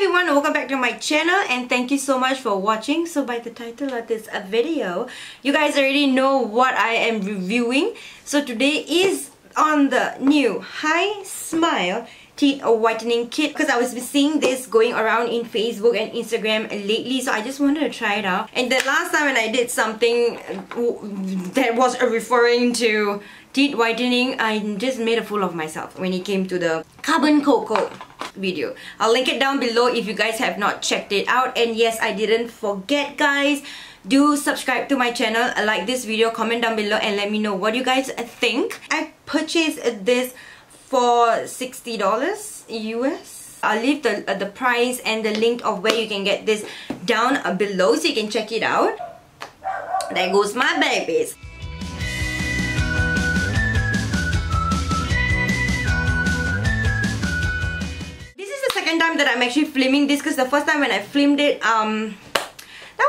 everyone, welcome back to my channel and thank you so much for watching. So by the title of this video, you guys already know what I am reviewing. So today is on the new HISMILE Teeth Whitening Kit, because I was seeing this going around in Facebook and Instagram lately, so I just wanted to try it out. And the last time when I did something that was referring to teeth whitening, I just made a fool of myself when it came to the carbon Coco video. I'll link it down below if you guys have not checked it out. And yes, I didn't forget, guys, do subscribe to my channel, like this video, comment down below and let me know what you guys think. I purchased this for $60 US. I'll leave the price and the link of where you can get this down below so you can check it out. There goes my babies. Second time that I'm actually filming this, because the first time when I filmed it, that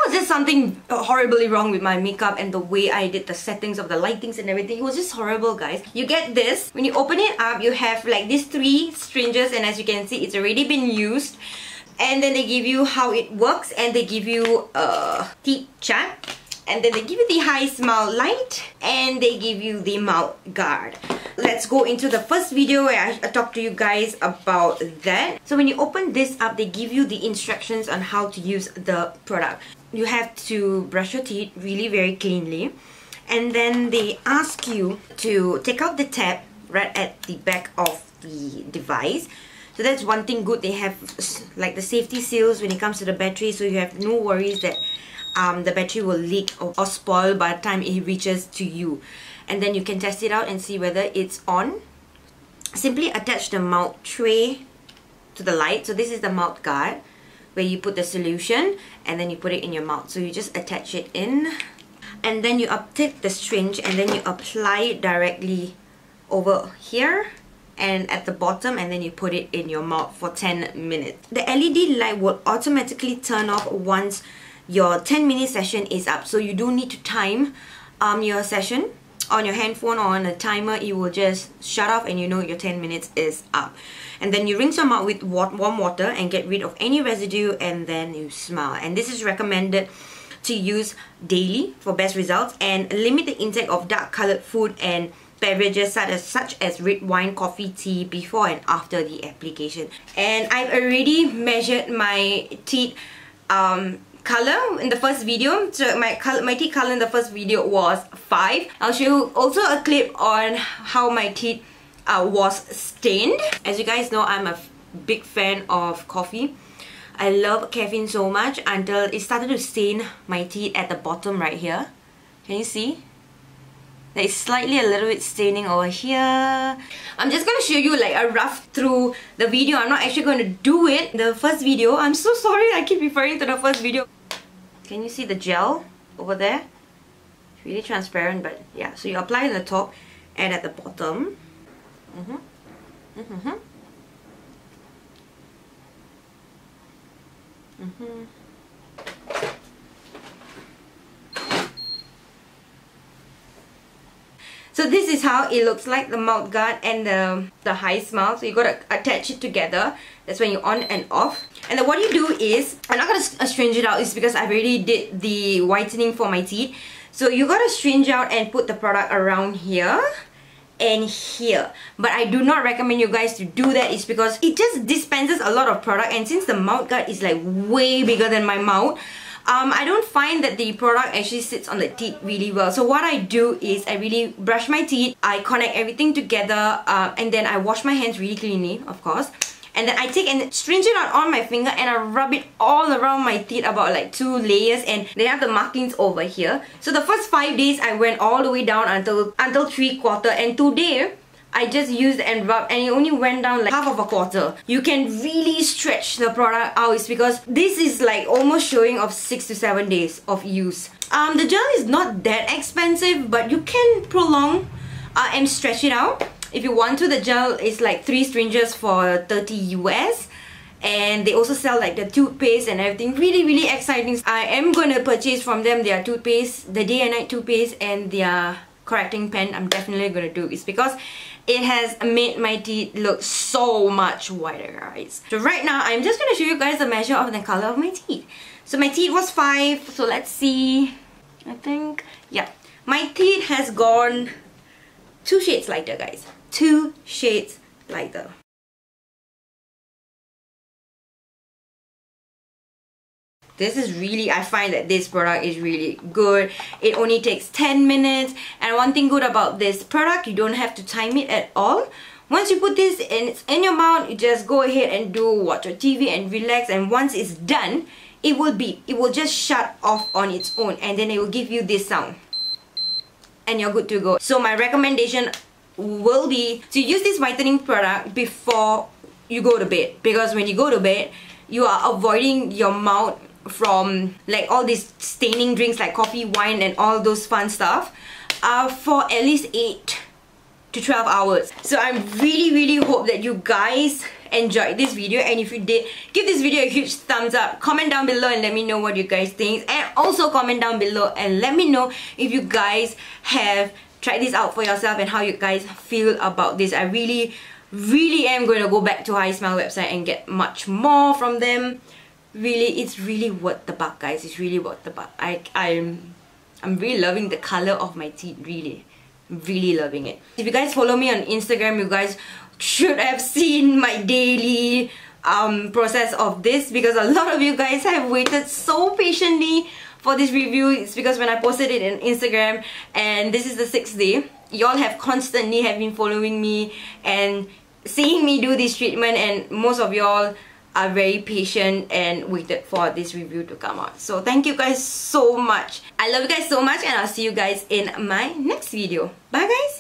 was just something horribly wrong with my makeup and the way I did the settings of the lightings and everything. It was just horrible, guys. You get this, when you open it up, you have like these 3 syringes, and as you can see, it's already been used. And then they give you how it works, and they give you a teeth chat, and then they give you the HISMILE light, and they give you the mouth guard. Let's go into the first video where I talk to you guys about that. So when you open this up, they give you the instructions on how to use the product. You have to brush your teeth really very cleanly, and then they ask you to take out the tab right at the back of the device. So that's one thing good. They have like the safety seals when it comes to the battery, so you have no worries that the battery will leak or spoil by the time it reaches to you. And then you can test it out and see whether it's on. Simply attach the mouth tray to the light. So this is the mouth guard where you put the solution and then you put it in your mouth. So you just attach it in, and then you take the syringe and then you apply it directly over here and at the bottom, and then you put it in your mouth for 10 minutes. The LED light will automatically turn off once your 10-minute session is up. So you do need to time your session on your handphone or on a timer. It will just shut off and you know your 10 minutes is up. And then you rinse your mouth with warm water and get rid of any residue, and then you smile. And this is recommended to use daily for best results, and limit the intake of dark colored food and beverages such as red wine, coffee, tea before and after the application. And I've already measured my teeth color in the first video. So my teeth color in the first video was 5. I'll show you also a clip on how my teeth was stained. As you guys know, I'm a big fan of coffee. I love caffeine so much until it started to stain my teeth at the bottom right here. Can you see? There's slightly a little bit staining over here. I'm just going to show you like a rough through the video. I'm not actually going to do it. The first video, I'm so sorry I keep referring to the first video. Can you see the gel over there? It's really transparent, but yeah. So you apply it at the top and at the bottom. So this is how it looks like, the mouth guard and the HISMILE. So you gotta attach it together. That's when you on and off. And then what you do is, I'm not gonna syringe it out, is because I already did the whitening for my teeth. So you gotta syringe out and put the product around here and here. But I do not recommend you guys to do that. It's because it just dispenses a lot of product, and since the mouth guard is like way bigger than my mouth, I don't find that the product actually sits on the teeth really well. So what I do is I really brush my teeth, I connect everything together, and then I wash my hands really cleanly, of course. And then I take and syringe it out on my finger and I rub it all around my teeth, about like 2 layers, and they have the markings over here. So the first 5 days I went all the way down until 3/4, and today I just used and rubbed and it only went down like 1/2. You can really stretch the product out. It's because this is like almost showing of 6 to 7 days of use. The gel is not that expensive, but you can prolong and stretch it out if you want to. The gel is like 3 syringes for 30 US. And they also sell like the toothpaste and everything. Really exciting. I am going to purchase from them their toothpaste, the day and night toothpaste, and their correcting pen. I'm definitely going to do. It's because it has made my teeth look so much whiter, guys. So right now, I'm just going to show you guys the measure of the color of my teeth. So my teeth was 5, so let's see. I think, yeah. My teeth has gone 2 shades lighter, guys. 2 shades lighter. This is really, I find that this product is really good. It only takes 10 minutes. And one thing good about this product, you don't have to time it at all. Once you put this and it's in your mouth, you just go ahead and watch your TV and relax. And once it's done, it will just shut off on its own. And then it will give you this sound. And you're good to go. So my recommendation will be to use this whitening product before you go to bed. Because when you go to bed, you are avoiding your mouth from like all these staining drinks like coffee, wine and all those fun stuff for at least 8 to 12 hours. So I really hope that you guys enjoyed this video, and if you did, give this video a huge thumbs up. Comment down below and let me know what you guys think, and also comment down below and let me know if you guys have tried this out for yourself and how you guys feel about this. I really am going to go back to HISMILE website and get much more from them. Really, it's really worth the buck, guys. It's really worth the buck. I'm really loving the color of my teeth. Really loving it. If you guys follow me on Instagram, you guys should have seen my daily process of this, because a lot of you guys have waited so patiently for this review. It's because when I posted it on Instagram and this is the 6th day, y'all have constantly been following me and seeing me do this treatment, and most of y'all are very patient and waited for this review to come out. So thank you guys so much. I love you guys so much, and I'll see you guys in my next video. Bye guys!